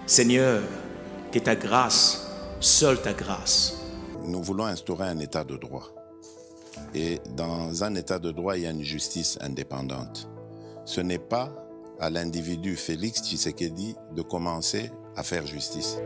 Seigneur, que ta grâce, seule ta grâce. Nous voulons instaurer un état de droit. Et dans un état de droit, il y a une justice indépendante. Ce n'est pas à l'individu Félix Tshisekedi de commencer à faire justice.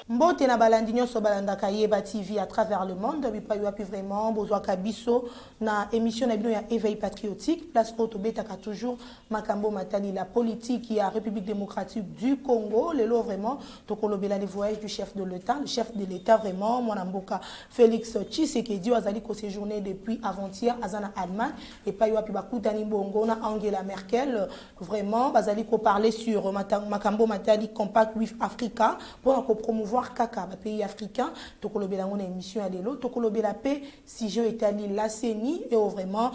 Mbote na balandi nyonso balandaka Yeba TV à travers le monde bipa yo api vraiment bozwa kabiso na émission na bino ya éveil patriotique place auto betaka toujours makambo matali la politique ya République démocratique du Congo lelo vraiment tokolobela les voyages du chef de l'État le chef de l'État vraiment mwana mboka Félix Tshisekedi azali ko séjourner depuis avant-hier azana Allemagne et pa yo api bakutani bongo na Angela Merkel vraiment bazali ko parler sur makambo matali compact with Africa pour ko promouvoir kaka ba pays africain tokolobela ngona émission ya lelo tokolobela pe si je étali la CENI et vraiment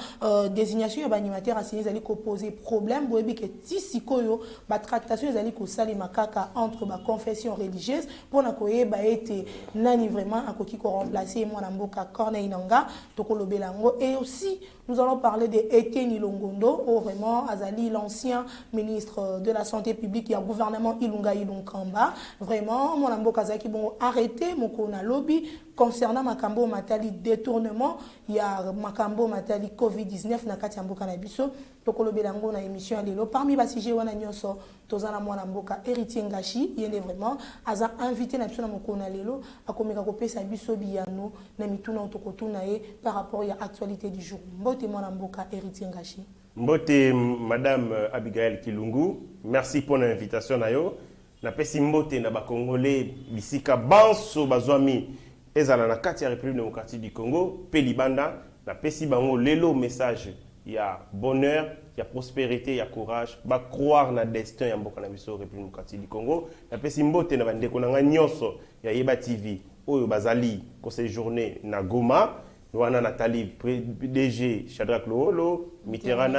désignation ya ba animateur asini zali ko poser problème boyebi ke tisikoyo ba tractation zali ko salima kaka entre ba confession religieuse pour na koyeba ete nani vraiment akoki ko remplacer mwana mboka Corneille Nangaa tokolobela ngo et aussi nous allons parler de Etienne Longondo ou vraiment azali l'ancien ministre de la santé publique et gouvernement Ilunga Ilunkamba vraiment mwana mboka qui vont arrêter mon lobby concernant makambo matali détournement il y a makambo matali Covid-19 na kati ya mboka na biso tokolobela ngo na émission lelo parmi ba sujet wana nyonso tozana mwana mboka Héritier Ngashi yende vraiment aza invité na biso na mokona lelo akomeka kopesa biso biyano na mituna otokotuna ye par rapport ya actualité du jour mbote mwana mboka Héritier Ngashi mbote madame Abigail Kilungu merci pour l'invitation na yo na pesi mbote na ba congolais bisika banso bazwami ezala na kati ya République démocratique du Congo pe libanda na pesi bango lelo message ya bonheur ya prospérité ya courage ba croire na destin ya mboka na biso République démocratique du Congo na pesi mbote na bandeko na nga nyonso ya Yeba TV oyo bazali ko séjourner na Goma wana Nathalie PDG Shadrack Loholo Mitterrand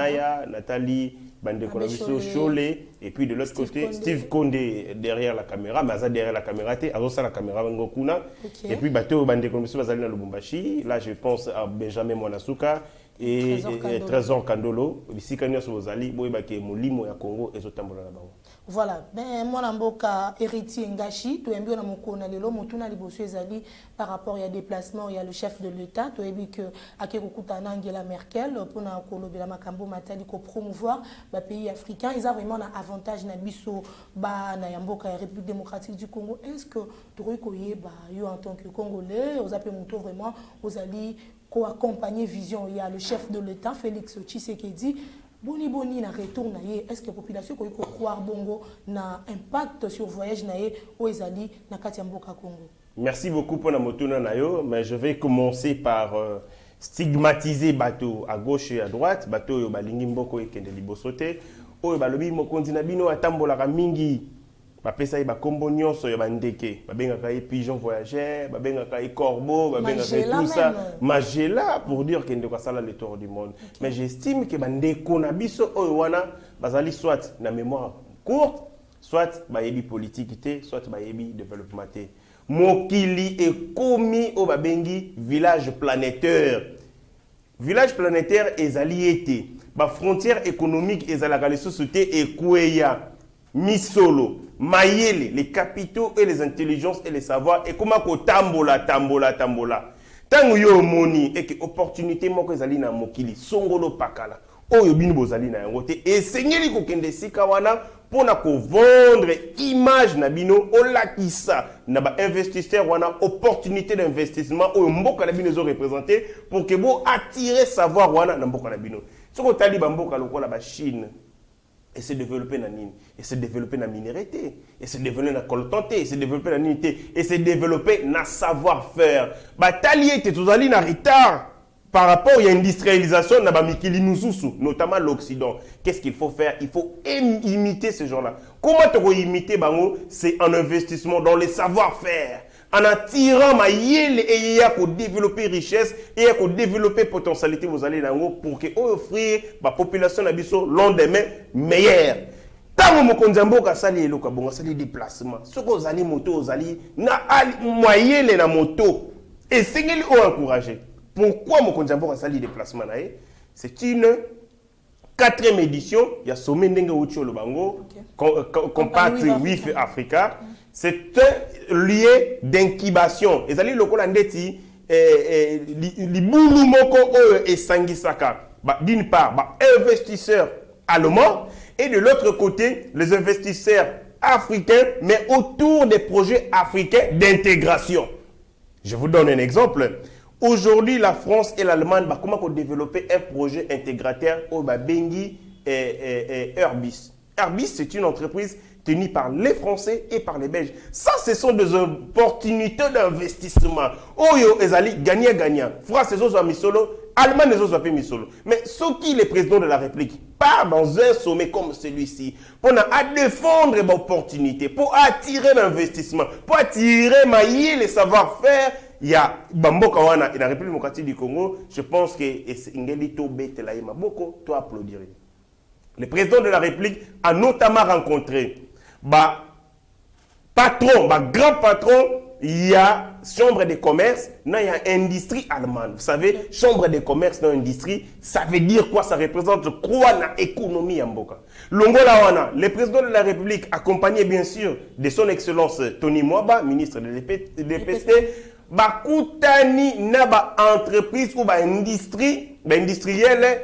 Nathalie bandeko na biso Cholé et puis de l'autre côté Steve Condé derrière la caméra Maza derrière la caméra te azosa la caméra ngokuna et puis bateau bandeko na biso bazali na Lubumbashi là je pense à Benjamin Mwanasuka et Trésor Kandolo bisika nyonso bozali boyeba ke molimo ya Congo ezotambola na bango. Voilà, ben mwana mboka Héritier Ngashi to yambio na mokona lelo motuna liboso ezali par rapport ya déplacement ya le chef de l'État to yebi que akeko kutana Angela Merkel pour na kolobela makambo matali ko promouvoir ba pays africains ils ont vraiment un avantage na biso ba na yamboka ya République démocratique du Congo est-ce que toroy koyeba yo en tant que Congolais aux appels moto vraiment aux alliés ko accompagner vision il y a le chef de l'État Félix Tshisekedi boni na retour na ye est-ce que la population peut croire bongo na impact sur voyage na ye o ezali na kati ya mboka Congo. Merci beaucoup pour la motuna na yo mais je vais commencer par stigmatiser bateau à gauche et à droite bateau yo balingi mboko ekende liboso te oyo balobi mokonzi na bino atambolaka mingi bapesa ye bakombo nyonso ya bandeke babengaka ye pigeon voyageur babengaka ye corbeau babengaka ye tout ça Magela pour dire que ndeko asala le tour du monde mais j'estime que bandeko na biso oyo wana bazali soit na mémoire courte soit bayebi politique te soit bayebi développement te mokili ekomi o babengi village planétaire ezali ete ba frontière économique ezalaka lisusu te ekweya misolo mayele les capitaux et les intelligences et les savoirs et comment ko tambola tango yo moni et que opportunité moko ezali na mokili songolo pakala oyo bino bozali na yango te esengeli ko kende sika wana pona ko vendre image na bino olakisa na ba investisseur wana opportunité d'investissement oyo mboka na bino zo représenter pour que bo attirer savoir wana na mboka na bino soko tali ba mboka lokola ba Chine et se développer dans nini, et se développer dans la minéralité, et se développer dans la coltanté, et se développer dans l'unité, et se développer dans le savoir-faire. Bataille était tout en retard par rapport à l'industrialisation de Mikili Nususu, notamment l'Occident. Qu'est-ce qu'il faut faire? Il faut imiter ces gens-là. Comment tu peux imiter Bango? C'est un investissement dans les savoir-faire. En attirant ma yel et il y a pour développer richesse et il y a pour développer potentialité vous allez dans pour que offrir la population de biso lendemain meilleur. Tant que mon konzambo ka sali eloka bonga sali déplacement. Ce que vous allez moto vous allez na moyen na moto et c'est qu'il faut encourager. Pourquoi mon konzambo ka sali déplacement là? C'est une 4e édition, il y a sommet ndenge uchi le bango compact WIF Africa. C'est un lieu d'incubation. Et ça dit le Colandeti, les Boulumoko et Sangisaka. D'une part, investisseurs allemands et de l'autre côté, les investisseurs africains, mais autour des projets africains d'intégration. Je vous donne un exemple. Aujourd'hui, la France et l'Allemagne, comment développer un projet intégrateur au Bengi et Airbus. Airbus, c'est une entreprise tenue par les Français et par les Belges. Ça, ce sont des opportunités d'investissement. Oh yo, ezali gagnant-gagnant. France, les autres misolo, Allemagne, les autres mis solo. Mais ce qui, les présidents de la République, part dans un sommet comme celui-ci, pour défendre l'opportunité, pour attirer l'investissement, pour attirer les savoir-faire, il y a Bamboka Wana et la République démocratique du Congo, je pense que Ingelito Betelaïma, beaucoup, toi applaudir. Le président de la République a notamment rencontré grand patron, il y a chambre de commerce, il y a industrie allemande. Vous savez, chambre de commerce dans l'industrie, ça veut dire quoi? Ça représente quoi dans l'économie en Boka? Longola Wana, le président de la République, accompagné bien sûr de son excellence Tony Mwaba, ministre de l'EPST, Bakutani Naba entreprise ou industrie, industrielle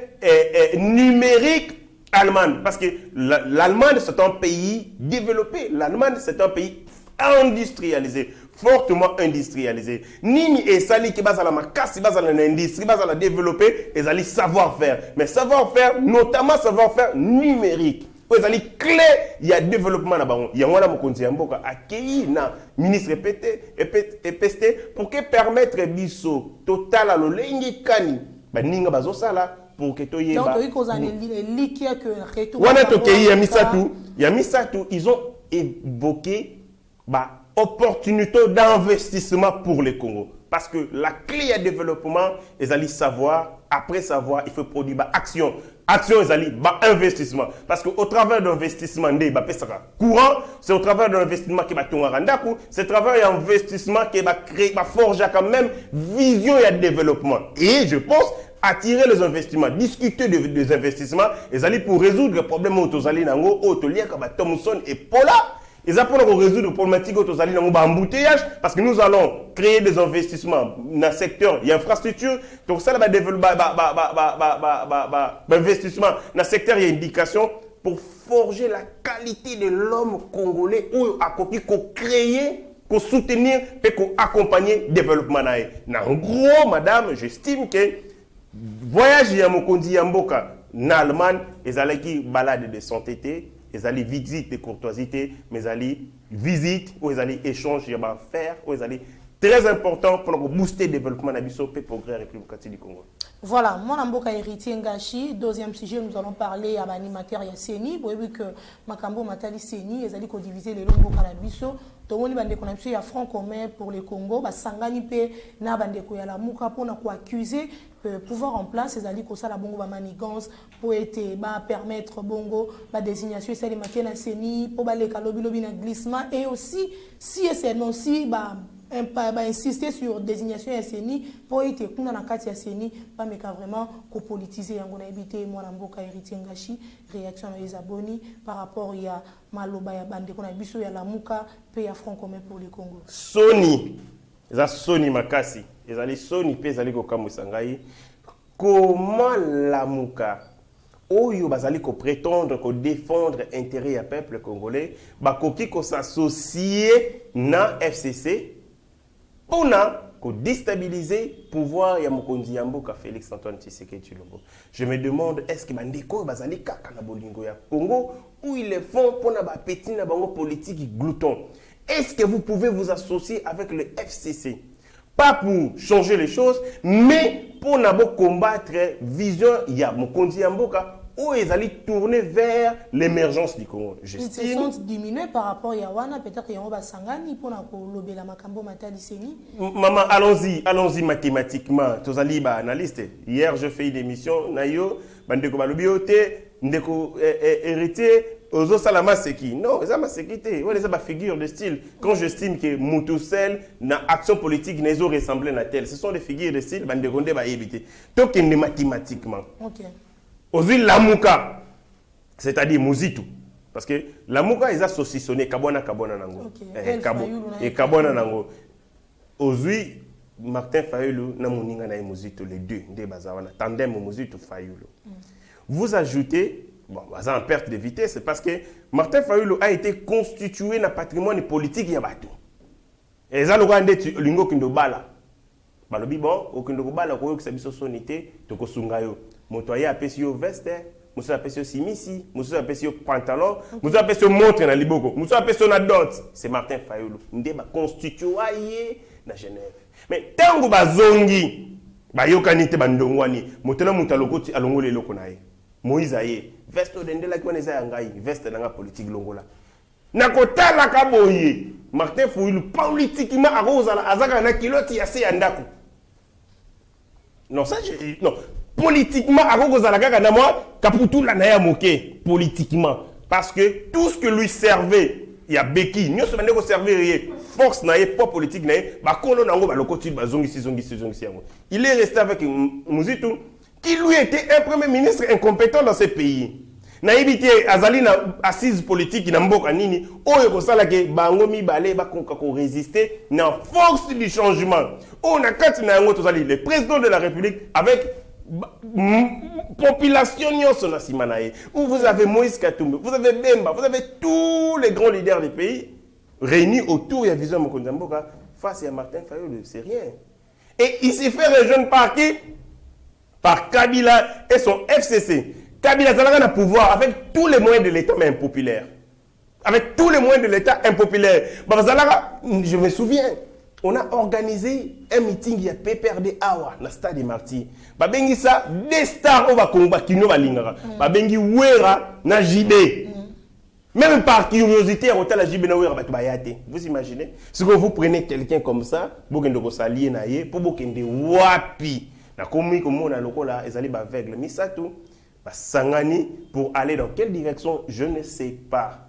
numérique allemande. Parce que l'Allemagne, c'est un pays développé. L'Allemagne, c'est un pays industrialisé, fortement industrialisé. Nini et Sali qui base à la macasse, base à l'industrie, base à la développer, et Sali savoir-faire. Mais savoir-faire, notamment savoir-faire numérique. Ils allaient clé, il y a développement là-bas. Il y a un mokonzi Mboka accueilli na ministre EPST pour que permettre biso total à l'olengi kani. Ba ninga bazo sala pour que toye ba. Donc ils ont liquide que retour. Wana tokei ya misatu, ils ont évoqué ba opportunité d'investissement pour le Congo. Parce que la clé à développement, ils allaient savoir, après savoir, il faut produire bah, action. Action, ils allaient bah, investissement. Parce qu'au travers d'investissement, courant, c'est au travers d'un investissement qui va tourner c'est au travers d'un investissement qui va créer, va forger quand même vision et développement. Et je pense attirer les investissements, discuter des investissements, ils allaient pour résoudre le problème aux allées nango, aux liens comme Thomson et Paula. Ils apprennent à résoudre les problématiques aux allées nango embouteillage parce que nous allons créer des investissements dans le secteur et infrastructure. Donc ça va développer investissement dans le secteur et éducation pour forger la qualité de l'homme congolais ou à créer, pour soutenir et pour accompagner le développement. En gros, madame, j'estime que voyage à Mokondi Yamboka en Allemagne, ils allaient qui balade de santé, ils allaient visite de courtoisité, mais ils allaient visite ou ils allaient échange de faire, ou ils allaient très important pour booster le développement de l'Abisso et pour la République du Congo. Voilà, mon amboka héritier Ngachi. Deuxième sujet, nous allons parler à l'animateur Yasseni. Vous voyez que Makambo Matali Seni, ils allaient diviser les longs Canabiso. Tout le monde a un front commun pour le Congo. Sangani pe na bandeko ya la muka pour accuser pouvoir en place. Ils allaient ça la bongo ba manigance pour être permettre bongo ba désignation c'est les matières na Seni pour ba les kalobi lobi na glissement et aussi si c'est non si insister sur désignation ya CENI pour être kuna na kati ya CENI pas mais vraiment ko politiser yango na éviter moi na mboka héritier Ngachi réaction na Isaboni par rapport ya maloba ya bande kona biso ya lamuka pe ya front commun pour le Congo. Sony za Sony makasi ezali Sony pe ezali ko kamusangai comment lamuka oyo bazali ko prétendre ko défendre intérêt ya peuple congolais bakoki ko s'associer na FCC pour déstabiliser le pouvoir ya mokonzi ya mboka Félix Antoine Tshisekedi Tshilombo. Je me demande, est-ce que bandeko bazali kaka na bolingo ya Congo ou ils le font pour na ba petit na bango politique glouton? Est-ce que vous pouvez vous associer avec le FCC? Pas pour changer les choses, mais pour combattre vision ya mokonzi ya mboka où ils allaient tourner vers l'émergence du Congo. J'estime. Ils sont diminués par rapport à Yawana, peut-être qu'il y a un sangani pour lobby la makambo matali seni. Maman, allons-y mathématiquement. Tous allez ba analyste. Hier, je fais une émission nayo bandeko balobioté ndeko héritier ozo salama seki. Non, ça ma sécurité. Ouais, ça ma figure de style. Quand j'estime que Moutoussel na action politique n'ezo ressembler na tel, ce sont des figures de style bandeko nde ba éviter. Donc mathématiquement. OK. Aujourd'hui, Lamuka, c'est-à-dire Muzitu. Parce que Lamuka, ils ont saucissonné Kabona Nango. Et Kabona Nango. Aujourd'hui, Martin Fayulu, Namuninga na Muzitu, les deux, des bazawana, tandem Muzitu Fayulu. Vous ajoutez, bon, en perte de vitesse, c'est parce que Martin Fayulu a été constitué dans le patrimoine politique Yabatou. Et ça, le roi de Lingo Kindobala. Balobi bon, aucun Kindobala, Koyo Kisabiso Sonité, Tokosungayo. Motoya apesi yo veste, muso apesi yo simisi, muso apesi yo pantalon, muso apesi yo montre na liboko, muso apesi yo na dot. C'est Martin Fayulu. Nde ba constitué na Genève. Mais tango bazongi, ba yokanite bandongwani, motena mutalokoti alongole loko na ye. Moïse aye, veste dende la kwana za ngai, veste na nga politique longola. Na kotala ka boye, Martin Fayulu politiquement arozala azaka na kiloti ya se ya ndako. Non ça non. Politiquement, à politiquement. Parce que tout ce que lui servait, il y a Beki, nous sommes allés servir force, pas politique, il est resté avec Muzitu, qui lui était un premier ministre incompétent dans ce pays. Na évité azali na assise politique na mboka nini oyo kosala ke bango mibale ba konka ko résister na force du changement. On a kati na yango tozali le président de la République avec population nyonso simanaye où vous avez Moïse Katumbi, vous avez Bemba, vous avez tous les grands leaders du pays réunis autour de la vision Mokonzi Mboka face à Martin Fayulu, c'est rien. Et il s'est fait rejoindre par qui? Par Kabila et son FCC. Kabila a le pouvoir avec tous les moyens de l'État mais impopulaire. Avec tous les moyens de l'État impopulaire. Je me souviens, on a organisé un meeting à PPRD Awa, dans le stade de Marty. Babengi ça, des stars au Bakongo, qui nous valingara. Babengi Wera, na JB. Même par curiosité, on a la JB na Wera, bayate. Vous imaginez? Si vous prenez quelqu'un comme ça, vous pouvez vous allier naie, pour vous kende wapi. Na komi comme on a lokola, ils allaient baveugle. Mais ça tout, sangani pour aller dans quelle direction, je ne sais pas.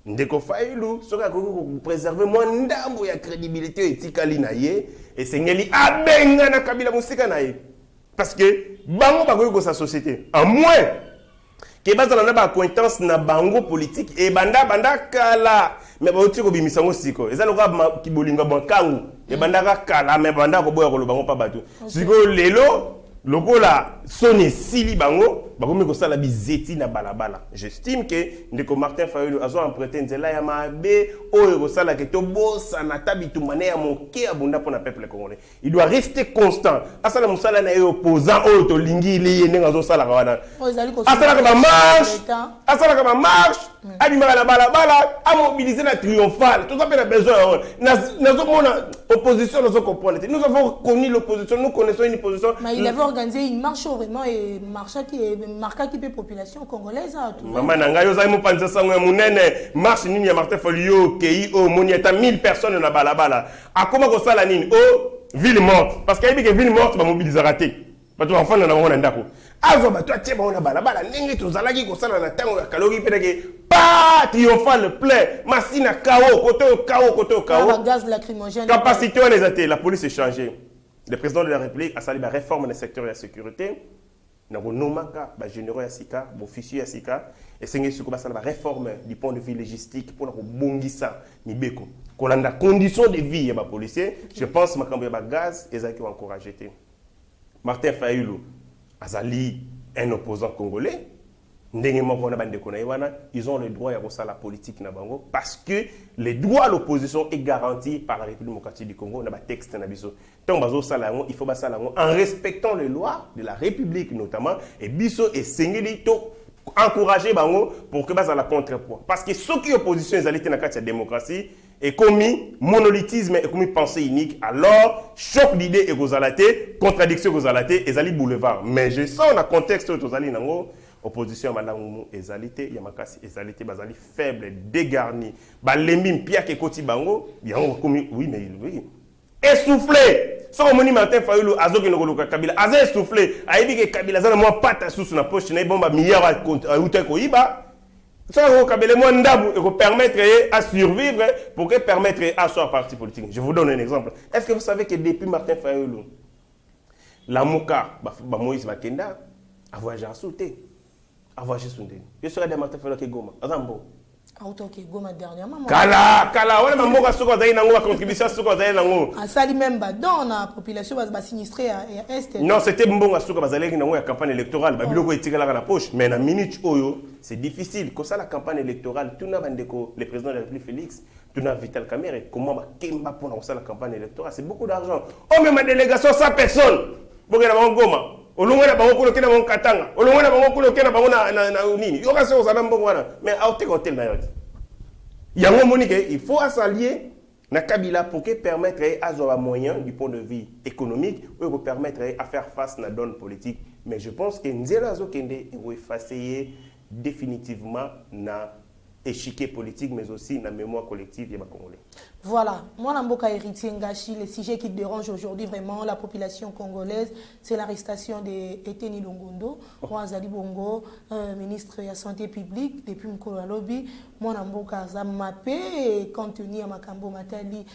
Ndeko Fayulu soka ko préserver moi ndambo ya crédibilité etikali na ye et sengeli abenga na Kabila musika na ye parce que bango bakoki ko sa société à moins que bazala na ba acquaintance na bango politique et banda kala mais ba otiko bimisango siko ezalo ka kibolinga bankangu e banda kala mais banda ko boya ko lo bango pa bato siko lelo lokola sone sili bango bakomi ko sala bizeti na balabala. J'estime que ndeko Martin Fayulu azo emprunter nzela ya mabe oyo ko sala ke to bossa na tabitu mané ya moké abunda pour na peuple congolais. Il doit rester constant. Asala musala na opposant oyo to lingi li ndenga zo sala wana. Asala ka ba marche, abimaka na balabala, a mobiliser la triomphale. Tout ça fait besoin na zo mona opposition nazo comprendre. Nous avons connu l'opposition, nous connaissons une opposition. Mais il avait organisé une marche vraiment et marcha qui marqua qui population congolaise à tout. Maman nangayo za mo panza sango munene marche nini ya Martin Fayulu kei o moniata 1000 personnes na balabala. Akoma ko sala nini o ville morte parce que que ville morte ba mobiliser raté. Bato enfant na ngona ndako. Azo bato atie ba na balabala ndenge tozalaki ko sala na tango ya kalori pedeke pas triomphal plein masina kao koto gaz lacrymogène. Capacité on les até la police est changée. Le président de la République a sali la réforme dans le secteur de la sécurité. Nous avons généraux à Sika, officiers à Sika, et c'est la réforme du point de vue logistique pour nous bongisa Nibeko. Qu'on a des conditions de vie des policiers, je pense que le gaz est encouragé. Martin Fayulu, Azali, un opposant congolais, Ils ont le droit à la politique nabango parce que le droit à l'opposition est garanti par la République démocratique du Congo. Texte il faut en respectant les lois de la République notamment et biso et sengeli to encourager bango pour que ça la contrepoids parce que ceux qui opposition ils allaient dans la démocratie et commis monolithisme et commis pensée unique alors choc d'idées et gozalate contradiction gozalate et zali boulevard mais je sens dans contexte où zali nango opposition malamu ezalité yamakasi ezalité bazali faible dégarni balembi mpia ke koti bango yango komi oui mais oui essoufflé so moni Martin Fayulu azoki ngoluka Kabila aza essoufflé aibi ke Kabila zana moi pata sous na poche na bomba milliard uta ko iba so Kabila moi ndabu et ko permettre à survivre pour que permettre à son parti politique. Je vous donne un exemple. Est-ce que vous savez que depuis Martin Fayulu la Mouka ba Moïse Bakenda a voyagé à sauter a voyagé Sunde. Je serai de Martin Fayulu ke Goma azambo auto ke Goma dernièrement kala wala mamboka soko zayi nango contribution soko zayi nango asali même ba dans la population ba sinistré à est. Non, c'était mbonga soko bazali nango ya campagne électorale ba biloko etikala na poche mais na minute oyo c'est difficile que ça la campagne électorale tout na bandeko le président de la République Félix tout na Vital Kamerhe comment ba kemba pour ça la campagne électorale c'est beaucoup d'argent oh mais ma délégation 100 personnes boka na Goma olongo na bango koloke na bango Katanga olongo na bango koloke na bango na nini yo ka se osana mbongo wana mais a hotel na yoti yango monique il faut s'allier na Kabila pour que permettre à avoir moyen du point de vue économique ou permettre à faire face à la donne politique mais je pense que Nzela Zokende est effacer définitivement na échiquier politique mais aussi na mémoire collective des Congolais. Voilà, moi Namboka héritier Ngashi, le sujet qui dérange aujourd'hui vraiment la population congolaise, c'est l'arrestation d'Eteni Longondo, moi Zali Bongo, ministre de la Santé publique depuis Mkolo Lobby, moi Namboka Zamapé, compte tenu à Makambo Matali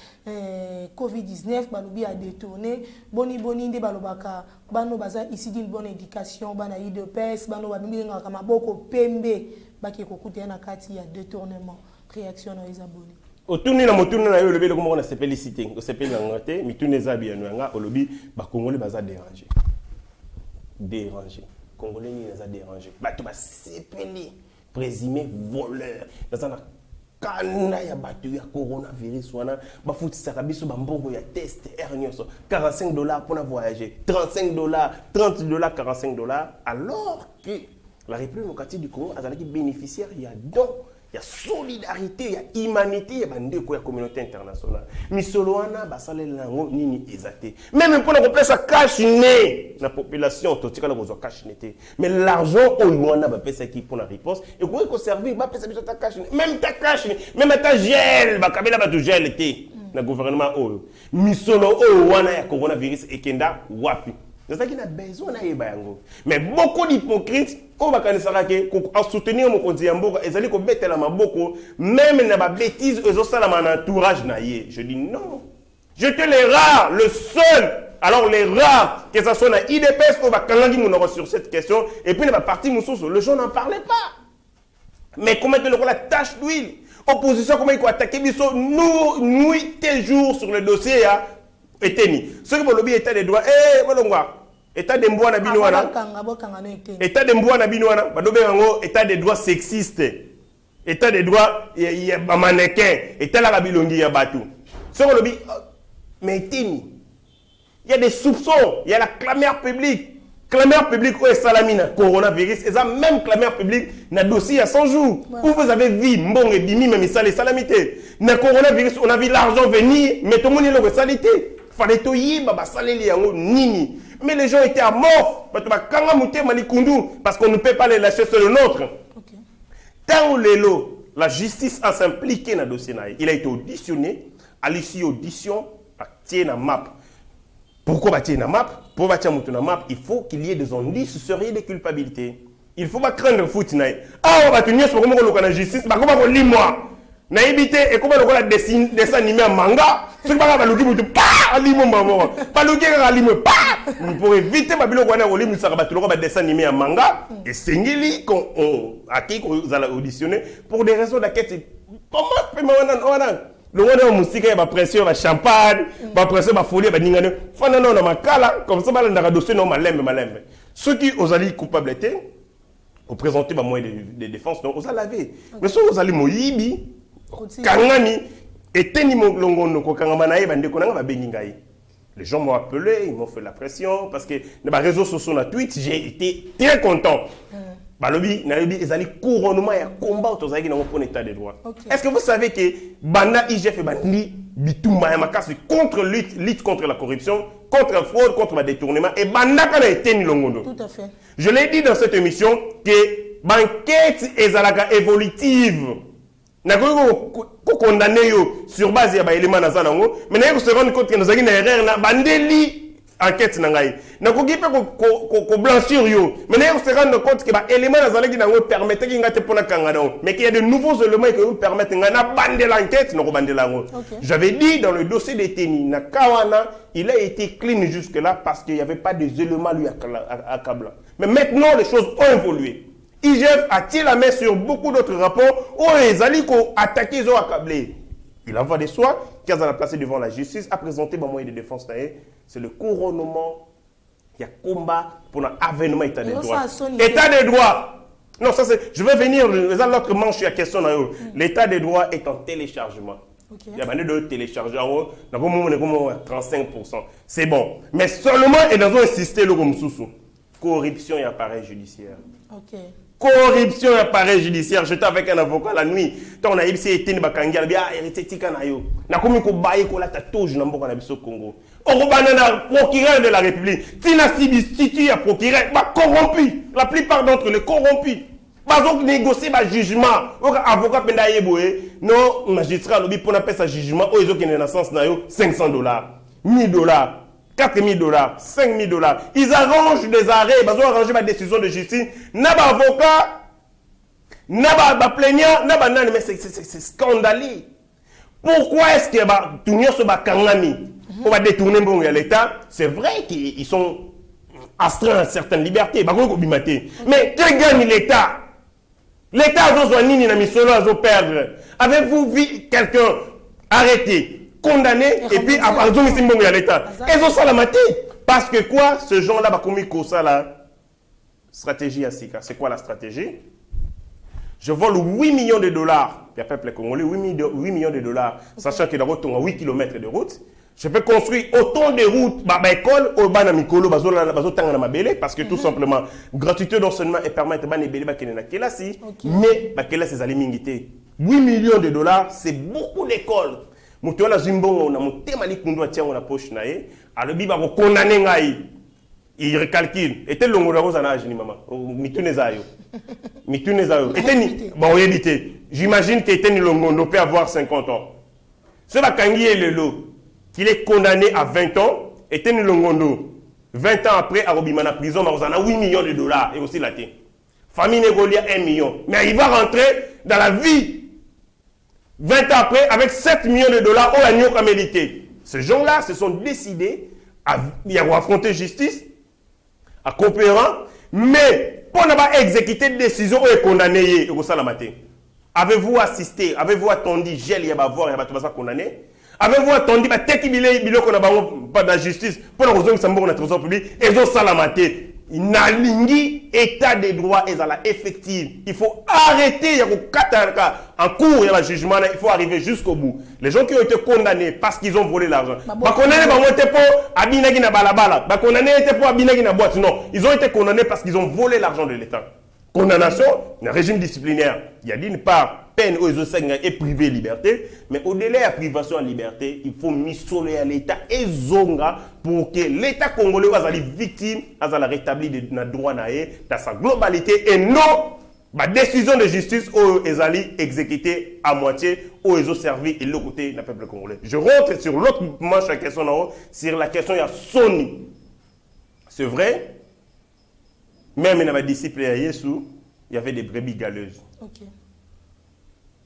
Covid-19, Balobi a détourné, Boni de Balobaka, Bano Baza ici d'une bonne éducation, Bana IDPS, Bano Babimbi Ngamaboko Pembe, Baki Kokuté Nakati, il y a détournement, réaction dans les abonnés. Autour na motuna na yo lebi comme on a félicité on s'appelle ngate mitune zabi nga olobi ba congolais baza déranger congolais ni baza déranger bato ba sepeli présumé voleur bazana kana ya bato ya coronavirus wana ba futisaka biso ba mbongo ya test nyoso $45 pour voyager $35 $30 $45 alors que la République démocratique du Congo a bénéficiaire il y a don il y a solidarité, il y a humanité, il y a la communauté internationale. Mais soloana basale lango nini ezate. Même pour la place à cash la population totika la besoin cash nete. Mais l'argent au wana ba pesa qui pour la réponse et quoi qu'on servir ba pesa biso ta cash même ta cash même ta gel ba kabela ba tu gel été na gouvernement o. Misolo o wana ya coronavirus ekenda wapi. C'est ça qu'il a besoin na mais beaucoup d'hypocrites on va en soutenir mon konzi yamboka ezali ko betela maboko même na ba bêtise ezo sala man entourage na ye je dis non je te les rares le seul alors les rares que ça soit na IDPS on va kangangi mon sur cette question et puis na parti mususu le gens n'en parlaient pas mais comment te le la tâche d'huile opposition comment il faut attaquer biso nuit et jour sur le dossier ya Eteni ceux qui vont lobby état des droits bolongwa état de mbwana bino wana état de mbwana bino wana badobe yango état des droits sexistes état des droits ya ba mannequin état la bilongi ya batu ceux qui lobby mais Eteni il y a des soupçons il y a la clameur publique où est salamina coronavirus et ça même clameur publique na dossier à 100 jours où vous avez vu mbong et bimi même ça les salamité na coronavirus on a vu l'argent venir mais tout le monde est le salité fallait to yiba ba saleli yango nini mais les gens étaient à mort parce qu'on ne peut pas les lâcher sur le nôtre tant où la justice a s'impliqué dans le dossier il a été auditionné à l'issue audition à map. Pourquoi bâtir une map? Pour bâtir une map, il faut qu'il y ait des indices sérieux de culpabilité. Il ne faut pas craindre le foot. Ah, on va tenir sur la justice, mais comment on lit moi? Naïbité et comment on a dessin animé en manga? Ce qui va le dire, pas limo maman, pas le guerre limo pas. Pour éviter ma bilo qu'on a au lit, nous savons dessin animé en manga et singeli qu'on a qui qu'on a auditionné pour des raisons d'enquête. Comment peut-on le roi de musique va pression va champagne va pression va folie va ningane fana non na makala comme ça bala ndaka dossier non malembe ceux qui osali coupabilité présenter ma moyen de défense, donc vous laver. Mais si vous allez moyibi, kangani, et teni longono ko kangama na bande ko nga ba bengingai. Les gens m'ont appelé, ils m'ont fait la pression parce que dans les réseaux sociaux, na tweet, j'ai été très content. Balobi, Nairobi, ils allaient couronnement et combat autour de l'état des droits. Est-ce que vous savez que Banda IGF et Bandi Bitouma contre lutte contre la corruption, contre la fraude, contre le détournement et Banda quand a été Nilongondo. Tout à fait. Je l'ai dit dans cette émission que l'enquête est évolutive. N'a pas condamné sur base de l'élément nazanango, mais n'a pas se rendre compte que nous avons une erreur na bandeli. Enquête nangai na ko gipe ko blanchir yo mais on se rend compte que ba élément nazala qui nango permettre ki ngate pona kangana mais qu'il y a de nouveaux éléments qui nous permettent ngana bande l'enquête no ko bande lango. J'avais dit dans le dossier de Teni na Kawana il a été clean jusque là parce qu'il n'y avait pas des éléments lui accablant. Mais maintenant les choses ont évolué. IGF a-t-il la main sur beaucoup d'autres rapports où les aliko attaqués ils ont accablé. Il envoie des soins, qui a placé devant la justice, a présenté mon moyen de défense. C'est le couronnement, il y a combat pour l'avènement état des droits. État des droits. Non, ça c'est. Je vais venir, l'autre manche, il y a question. L'état des droits est en téléchargement. Il y a des de télécharger, 35%. C'est bon. Mais seulement, et dans un système, corruption et appareil judiciaire. Corruption et appareil judiciaire. J'étais avec un avocat la nuit. Quand on a eu ces éténes, il y a hérité Tikanayo. Na komi ko baye ko la tatouge na mboka na biso Congo. Orobana procureur de la République. Tina substitue à procureur, corrompu. La plupart d'entre les corrompus. Bazok négocier ba jugement. Avocat penda yeboé. Non, magistrat lobi pour appeler sa jugement. Oh, ils ont qu'une naissance na yo $500, $1000. $4,000, $5,000. Ils arrangent des arrêts, ils ont arrangé ma décision de justice. N'a pas avocat, n'a pas plaignant, n'a pas mais c'est scandaleux. Pourquoi est-ce que tout le monde se kangami on va détourner l'État? C'est vrai qu'ils sont astreints à certaines libertés. Mais que gagne l'État? L'État a besoin de perdre. Avez-vous vu quelqu'un arrêté? Condamné et puis à l'État. Ils ont ça la maté. Parce que quoi? Ce genre-là va commis ça la stratégie à Sika. C'est quoi la stratégie? Je vole 8 millions de dollars. Il y a peuple congolais, 8 millions de dollars, sachant qu'il y a 8 km de route. Je peux construire autant de routes, école, au Mikolo, parce que tout simplement, gratuité d'enseignement et permettre mais c'est 8 millions de dollars, c'est beaucoup d'écoles. Mutola Zimbongo na mutema likundwa tiango na poche nae alobi ba ko condamner ngai il recalcule était longo la rosa na âge ni maman mitune zayo était ni bon éviter j'imagine qu'il était ni longondo peut avoir 50 ans ce va kangi le lot qu'il est condamné à 20 ans était ni longondo 20 ans après à Robimana prison mais on a 8 millions de dollars et aussi la té famille négolia 1 million mais il va rentrer dans la vie 20 ans après, avec 7 millions de dollars, on a mieux qu'à mériter. Ces gens-là se sont décidés à affronter justice, à coopérer, mais pour ne pas exécuter de décision, on est condamné. Avez-vous assisté, avez-vous attendu, gel, il y a voir, il y a condamné? Avez-vous attendu, qu'on a pas de justice, pour la raison que ça m'a trésor public, et ont salamaté. Nalingi état des droits est à la effective. Il faut arrêter, il y a en cours, il y a le jugement, il faut arriver jusqu'au bout. Les gens qui ont été condamnés parce qu'ils ont volé l'argent. Non, ils ont été condamnés parce qu'ils ont volé l'argent de l'État. Condamnation, un régime disciplinaire. Il y a d'une part peine aux et privé liberté, mais au-delà de la privation de liberté, il faut misoler à l'État et zonga pour que l'État congolais soit victime, soit rétabli de droit dans sa globalité et non la décision de justice où ils allaient exécuter à moitié où ils ont servi et l'autre côté du peuple congolais. Je rentre sur l'autre manche la question sur la question il y a Sony. C'est vrai. Même dans les disciples de Jésus, il y avait des brebis galeuses.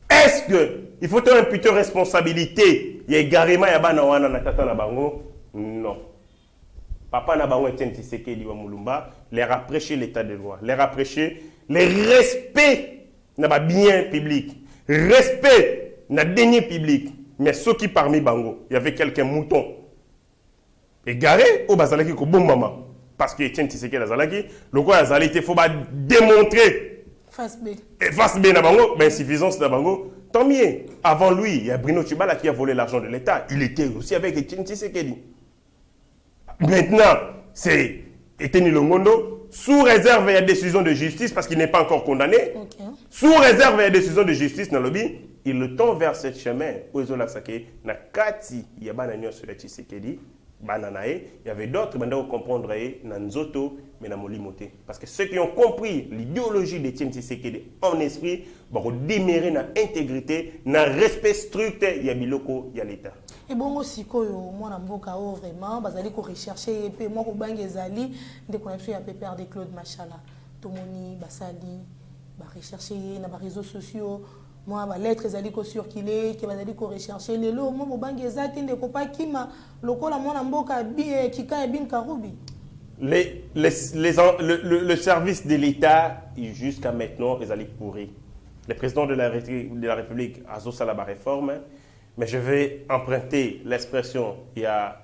Est-ce qu'il faut imputer responsabilité? Il y a égarément na tata na bango? Non. Papa na bango Etienne Tshisekedi wa Mulumba leur a prêché l'état de droit, leur a prêché le respect na bien public, respect na denier public. Mais ceux qui parmi bango, il y avait quelques moutons égarés au bazalaki ko bon maman. Parce que Etienne Tshisekedi Azalaki, le quoi Azalaki, il faut démontrer Face B. Et face B, na bango, ben, insuffisance na bango. Tant mieux. Avant lui, il y a Bruno Tchibala qui a volé l'argent de l'État. Il était aussi avec Etienne Tshisekedi. Maintenant, c'est Etienne Longondo, sous réserve et décision de justice, parce qu'il n'est pas encore condamné. Okay. Sous réserve et décision de justice, dans le lobby, il le tend vers ce chemin. Où ils ont l'accès, na kati, il y a bananion sur la Tshisekedi. Il y avait d'autres qui ont comprendre Nanzoto, mais na molimote. Parce que ceux qui ont compris l'idéologie de Etienne Tshisekedi en esprit, vont démérer na intégrité, na respect strict, il y a biloko, il y a l'État. Et bon aussi que moi na mboka vraiment, bazali ko rechercher et puis moi ko bangi ezali de connexion ya pépère de Claude Machala. Tomoni basali, ba rechercher na ba réseaux sociaux. Moi, les lettres ezali ko circuler, qui bazali ko rechercher les lots, moi bangi ezati ndeko pa kima lokola mwana mboka bi kika bin karubi. Le service de l'État, jusqu'à maintenant, ils allaient pourrir. Le président de la République a fait la réforme, mais je vais emprunter l'expression. Il y a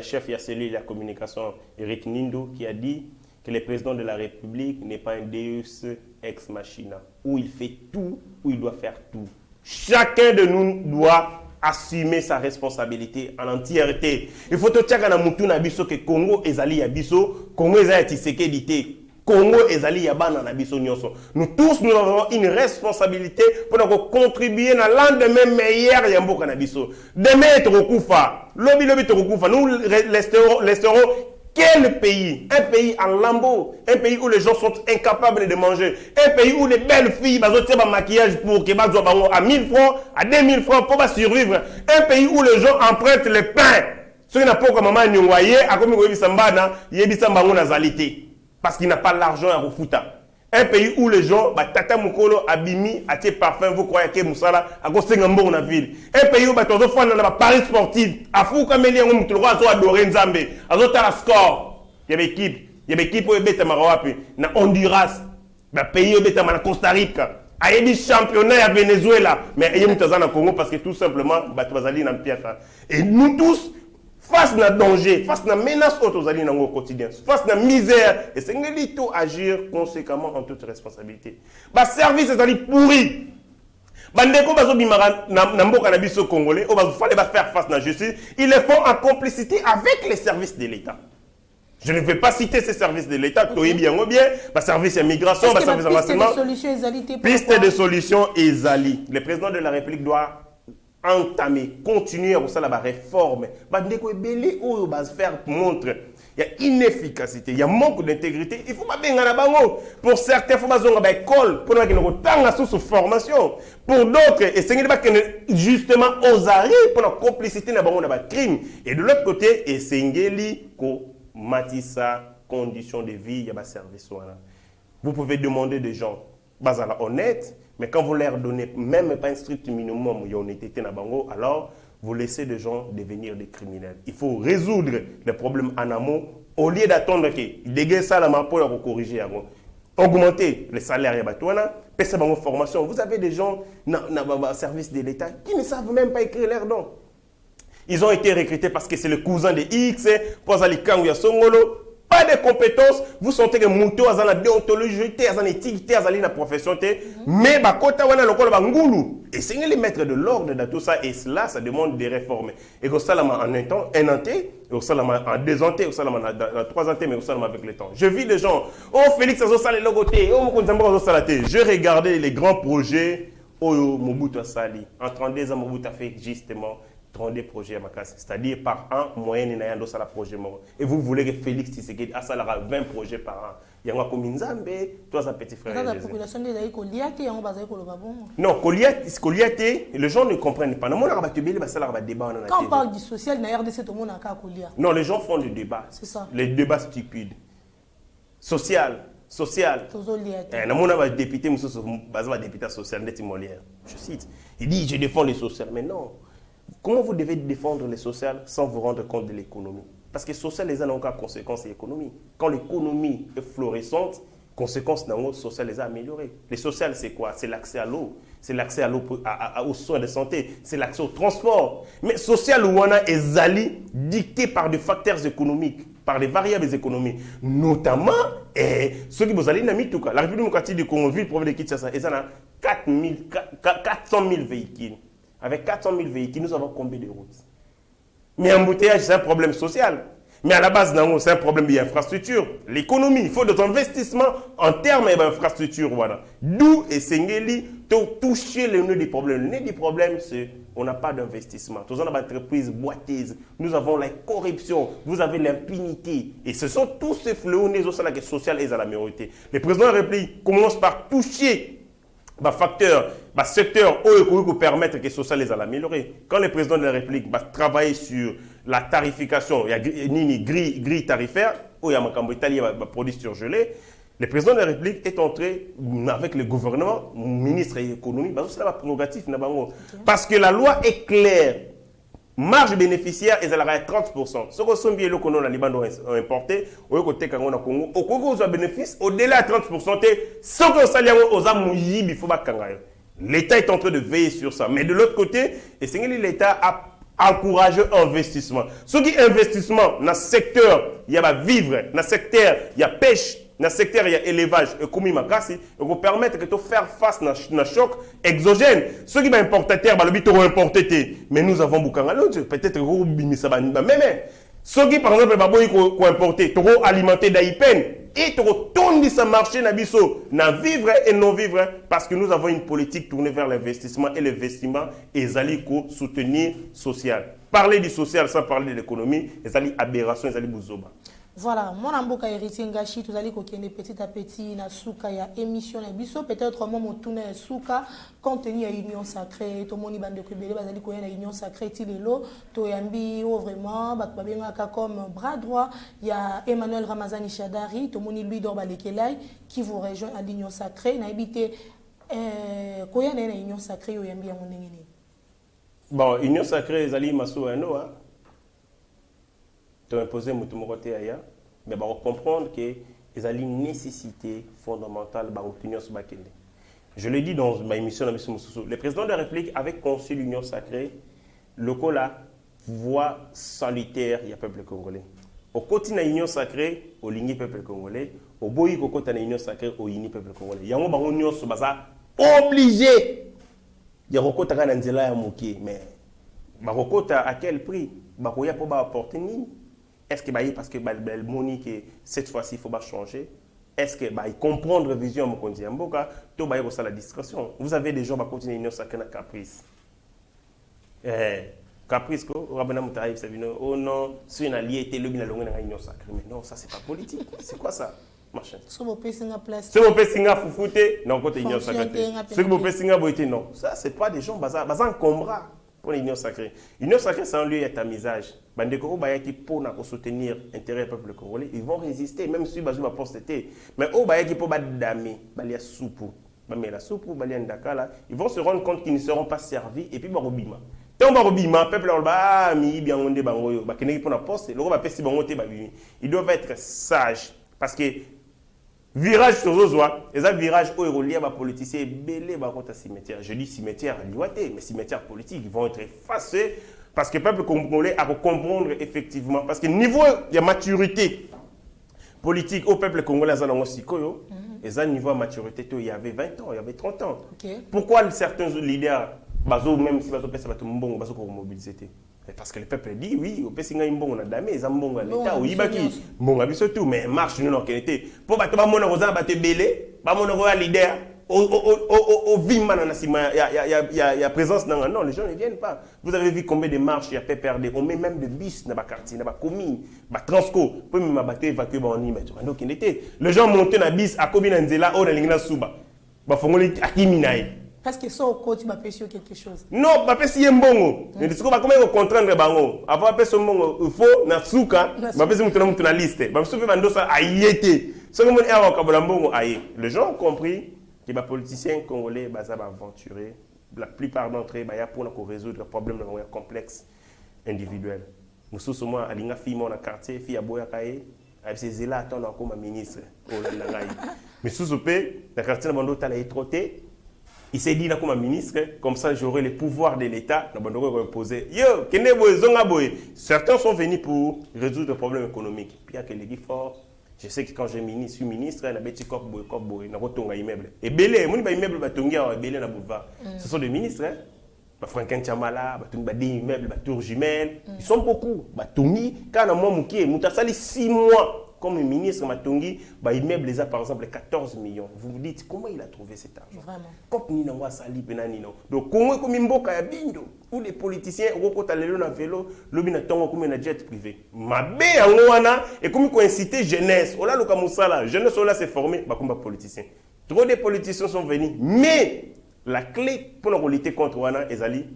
chef, il y a celui de la communication, Eric Nindou, qui a dit que le président de la République n'est pas un Deus ex machina, où il fait tout, où il doit faire tout. Chacun de nous doit assumer sa responsabilité en entièreté. Il faut que tu aies que Congo ezali abiso, Congo ezali Tshisekedi, Congo ezali yabana na biso nyonso. Nous tous nous avons une responsabilité pour contribuer à l'endemain meilleur ya mboka na biso. Demain tokufa, lobi tokufa, nous resterons quel pays? Un pays en lambeaux, un pays où les gens sont incapables de manger, un pays où les belles filles ont un maquillage pour qu'ils aient à 1000 francs, à 2000 francs pour survivre, un pays où les gens empruntent le pain. Ceux qui n'ont pas comme maman nyongwaye, à comme ils sambana, ils sont nazalité parce qu'il n'a pas l'argent à refuta. Un pays où les gens, tata mukolo abimi, atie parfum, vous croyez que moussala, à cause de Ngambo na ville. Un pays où les gens dans paris sportif, à fou comme il y a un mouton, à adorer Nzambe, à la score. Il y avait équipe où il y avait na Honduras, un pays où il y avait Costa Rica. Il y a championnat à Venezuela, mais il y a un Congo parce que tout simplement, et nous tous, face à danger, face à menace au quotidien, face à misère, et c'est tout agir conséquemment en toute responsabilité. Le service est pourri. Bandeko bazo bimara na mboka na biso congolais, il fallait faire face à la justice, ils le font en complicité avec les services de l'État. Je ne vais pas citer ces services de l'État, okay. Bien, service de migration, service d'enracinement. Piste de solution Ezali. Le président de la République doit entamer, continuer à faire la réforme. Faire montre. Il y a inefficacité, il y a manque d'intégrité. Il faut pas bien pour certains, il faut pas faire école pour qu'ils ne sous formation. Pour d'autres, et c'est justement aux arrêts pour la complicité dans le crime. Et de l'autre côté, et c'est matissa conditions de vie, il y a des services. Vous pouvez demander des gens honnêtes, mais quand vous leur donnez même pas un strict minimum de honnêteté, alors vous laissez des gens devenir des criminels. Il faut résoudre les problèmes en amont au lieu d'attendre qu'ils dégagent ça pour corriger. Augmenter les salaires et payer une formation. Vous avez des gens dans le service de l'État qui ne savent même pas écrire leurs noms. Ils ont été recrutés parce que c'est le cousin de X, pour aller à Songolo. Pas de compétences, vous sentez que Mouto a la déontologie, a l'éthique, a la profession, mais bakota wana lokola bangulu. Et c'est les maîtres de l'ordre dans tout ça, et cela, ça demande des réformes. Et au salama en un temps, un anté, au salama en deux antés, au salama en trois antés, mais au salama avec le temps. Je vis des gens, oh Félix Azosale logoté, oh Mokonzamba Azosalaté. Je regardais les grands projets, oh Mobutu Asali. En 32 ans, Mobutu a fait justement 32 projets à ma classe, c'est-à-dire par an, moyenne, il y a un projet. Et vous voulez que Félix Tshisekedi a 20 projets par an. Il y a un Kominzambe, toi, un petit frère. La population de Koliate, non, Koliate, les gens ne comprennent pas. Quand on parle du social, il y a RDC, tout le monde a Koliate. Non, les gens font des débats. C'est ça. Les débats stupides. Social. Un député, député social, je cite. Il dit, je défends les sociales. Mais non. Comment vous devez défendre les sociales sans vous rendre compte de l'économie? Parce que social, les ont aucune conséquence et économie. Quand l'économie est florissante, conséquence dans le social les a améliorées. Les sociales, c'est quoi? C'est l'accès à l'eau. C'est l'accès à l'eau, aux soins de santé. C'est l'accès au transport. Mais social, on a est dicté par des facteurs économiques, par des variables économiques. Notamment Et ceux qui vous allez dans Mituka, la République démocratique du Congo, ville province de Kinshasa, ils ont 400 000 véhicules. Avec 400 000 véhicules, nous avons combien de routes? Mais l'embouteillage, c'est un problème social. Mais à la base, c'est un problème d'infrastructure. L'économie, il faut des investissements en termes d'infrastructure. Voilà. D'où et Sengeli, toucher le nœud des problèmes. Le nœud des problèmes, c'est on n'a pas d'investissement. Nous avons des entreprises boiteuses. Nous avons la corruption. Vous avez l'impunité. Et ce sont tous ces fléaux sociaux et à la minorité. Le président de la République commence par toucher facteur, secteur où permettre que le social les améliorer. Quand le président de la République va travailler sur la tarification, il y a une grille tarifaire, où il y a un Italie produit surgelé, le président de la République est entré avec le gouvernement, le ministre de l'économie, c'est la prérogative. Parce que la loi est claire. Marge bénéficiaire est à 30%. Ce que sont bien le qu'on a Liban importé, au côté quand on a Congo, au Congo on a bénéfice au-delà de 30%, ce que ça aux amouillis, il faut pas kangayo. L'État est en train de veiller sur ça, mais de l'autre côté, et c'est que l'État a encouragé l'investissement. Ce qui est investissement dans le secteur, il y a vivre, dans le secteur, il y a pêche. Dans le secteur, il y a élevage et commis makasi, et vous permettre de faire face à un choc exogène. Ceux qui sont importateurs, le but importé, mais nous avons beaucoup peut-être mais ceux qui, par exemple, sont importés, sont alimentés d'Aïpen, et ils retournent ce marché na vivre et non vivre, parce que nous avons une politique tournée vers l'investissement, et l'investissement est allé soutenir social. Parler du social sans parler de l'économie, c'est une aberration, c'est une bouzoba. Voilà, mon amboka héritier Ngashi, vous allez kokende petit à petit na souka ya émission na biso, peut-être moi mon tourner souka compte tenu à union sacrée, to moni bande ko belé bazali ko na union sacrée tilelo, to yambi vraiment ba babenga comme bras droit, il y a Emmanuel Ramazani Chadari, to moni lui d'or balekelai qui vous rejoint à l'union sacrée, na habité ko ya na union sacrée yo yambi ya monengene. Bon, union sacrée zali maso eno hein. Imposer mutumorote aya mais on comprendre que ils ont une nécessité fondamentale dans l'opinion sur bakende. Je l'ai dit dans ma émission le président de la République avait conçu l'union sacrée le la voix salutaire il y a peuple congolais au côté de l'union sacrée au ligné peuple congolais au boyi au côté de l'union sacrée au yini peuple congolais yango bango union so baza obligé ya kokota kana nzela ya mokie mais bakokota à quel prix bakoya pour apporter nini. Est-ce que parce que le moni que cette fois-ci il faut pas changer? Est-ce que comprendre la vision de Mokondi Mboka, tout la distraction. Vous avez des gens qui continuent une sacrée caprice. Caprice quoi? Oh non, si un allié était le bien longue dans une sacrée, mais non, ça c'est pas politique. C'est quoi ça? Machin. Si vous payez place. Si vous payez singa foufouté, non côté union sacrée. Si vous payez singa boité, non. Ça c'est pas des gens bazar encombrants. Pour l'union sacrée. L'union sacrée, c'est un lieu de tamisage. Bandeko Bayaki pour soutenir l'intérêt du peuple congolais, ils vont résister, même si Bazou va poster. Mais au Bayaki pour Badame, Balia Soupou, Bamela Soupou, Balia Ndakala, ils vont se rendre compte qu'ils ne seront pas servis et puis Barobima. Tant Barobima, peuple en bas, mi bien on est bangoyo, Bakene pour la poste, le roi pesti bangote babimi. Ils doivent être sages parce que virage sur Zozoa, les virages où ils les politiciens belé contre cimetière. Je dis cimetière liwaté, mais cimetière politique, ils vont être effacés parce que le peuple congolais a comprendre effectivement. Parce que niveau de maturité politique au peuple congolais, ils ont niveau de maturité, il y avait 20 ans, il y avait 30 ans. Okay. Pourquoi certains leaders, même si ils ont mobilisé? Parce que le peuple dit oui, au Pessinga Imbon, on a damé, ils ont l'État, ou Ibaki, bon, tout, mais marche nous n'en qualité. Pour battre mon rosa, battre belé, pas mon roi leader, au Vimman, il y a présence dans non, les gens ne viennent pas. Vous avez vu combien de marches il y a PPRD, on met même de bus dans le quartier, dans le commis, Transco, pour me battre, évacuer, les gens montent dans le bus à Kobinanzela, ou dans l'Ingla Souba, Bafongoli, Akiminaï. Parce que ça, au côté, tu as quelque chose. Non, tu as un bon. Mais tu vas comment comprendre bango. Avant, tu as un bon. Il faut, na souka, tu as une liste. Tu as aïété. Les gens ont compris que les politiciens congolais vont aventurer. La plupart d'entre eux, pour résoudre le problème complexe individuel. Nous sommes à l'Inga Fimo, dans le quartier, fille à Boyakaye. C'est Zéla, attend encore ma ministre. Mais sous ce pays, le quartier de Bando, tu as trotté. Il s'est dit là comme un ministre, comme ça j'aurai les pouvoirs de l'État. Certains sont venus pour résoudre le problème économique. Puis il y a que les forts, Je sais que quand je suis ministre, il y a des corps boy, un immeuble. Et belé, mon immeuble batongi à belé na boulevard. Ce sont des ministres, hein. Franklin Chamala, des immeubles, tour jumelles, ils sont beaucoup. Batongi, quand on a moi mouki, moutasali 6 mois comme ministre Matongi, immeuble les a par exemple 14 millions. Vous vous dites comment il a trouvé cet argent? Vraiment. Comme ni na sali penanino. Donc Congo comme mboka ya bindo où les politiciens au talelo na vélo, lobi na tongo comme na jet privé. Mabe yango wana et comme ko inciter jeunesse. Ola loka musala, jeunesse ola s'est formé ba comme politicien. Trop de politiciens sont venus, mais la clé pour nous lutter contre wana ezali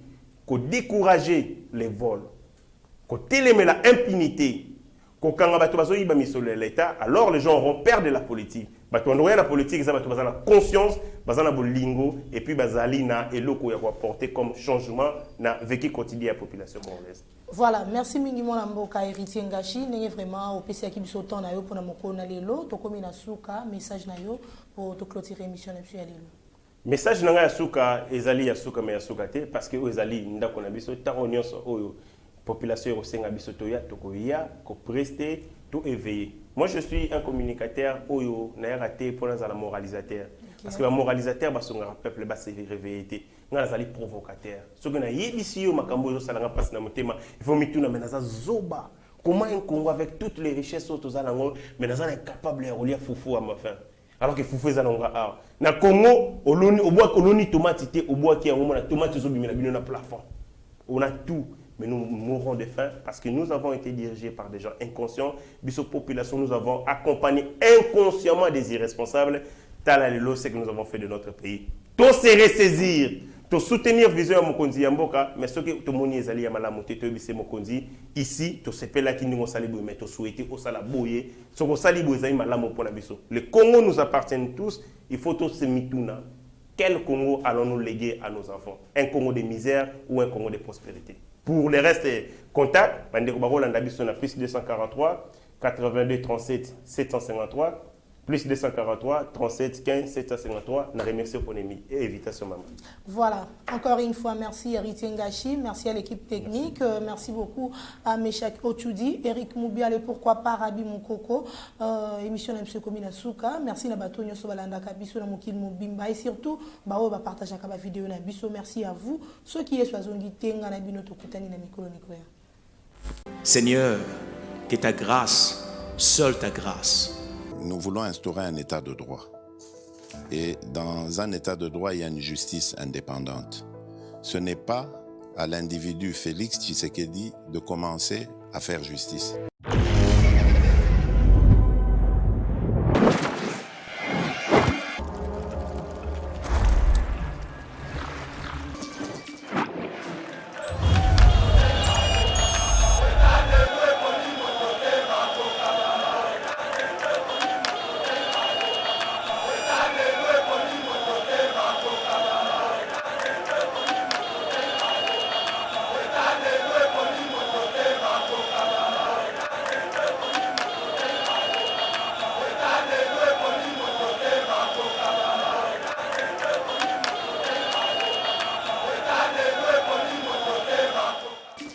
ko décourager les vols. Ko télémer la impunité. Alors les gens auront peur de la politique. La politique, ils ont la conscience, la bolingo, et puis bazalina et l'eau qu'on apporter comme changement dans le vécu quotidien de la population congolaise. Voilà, merci Mingimo Namboka héritier Ngashi. N'est vraiment au PC qui nous temps na yo pour namoko na lelo, to komi na suka message na yo pour te clôturer l'émission na lelo. Message na ya suka ezali ya suka mais ya suka te parce que ezali ndako na biso tango nyonso oyo population au biso toya tokoya ko prester tout éveillé. Moi je suis un communicateur oyo na raté pour la moralisateur parce que le moralisateur ba songa peuple ba se réveiller nga zali provocateur ce que na yebisi yo makambo yo salanga passe na motema il faut mituna menaza zoba comment un Congo avec toutes les richesses autour zango menaza incapable de relier foufou à ma fin alors que foufou zanonga a na Congo oloni oboa koloni tomate te oboa ki yango na tomate zo bimina bino na plafond on a tout. Mais nous mourrons de faim parce que nous avons été dirigés par des gens inconscients. Biso population, nous avons accompagné inconsciemment des irresponsables. Talalelo, c'est que nous avons fait de notre pays. Tout se ressaisir, tout soutenir vision à Mokonzi Yamboka, mais ce que tout le monde est allé à Malamoté, tout le Mokonzi, ici, tout ce pays-là qui nous ont saliboué, mais tout souhaité au salaboye, ce qu'on saliboué, c'est Malamo pour la biso. Le Congo nous appartient tous, il faut tous se mituna. Quel Congo allons-nous léguer à nos enfants? Un Congo de misère ou un Congo de prospérité? Pour les restes contacts, plus 243 82 37 753 plus 243 37 15 753. Je remercie pour l'invitation. Voilà, encore une fois, merci Héritier Ngashi, merci à l'équipe technique, merci beaucoup à Meshak Ochudi, Eric Moubiale, pourquoi pas Rabi Moukoko, émission de M. Komina Souka, merci à Batonio Sobalanda Kabiso, à Moukil Moubimba et surtout, Bao va partager la vidéo na biso. Merci à vous, ceux qui est soazongi tenga na binoto kutani na mikolo nikoya. Seigneur, que ta grâce, seule ta grâce. Nous voulons instaurer un état de droit. Et dans un état de droit, il y a une justice indépendante. Ce n'est pas à l'individu Félix Tshisekedi de commencer à faire justice.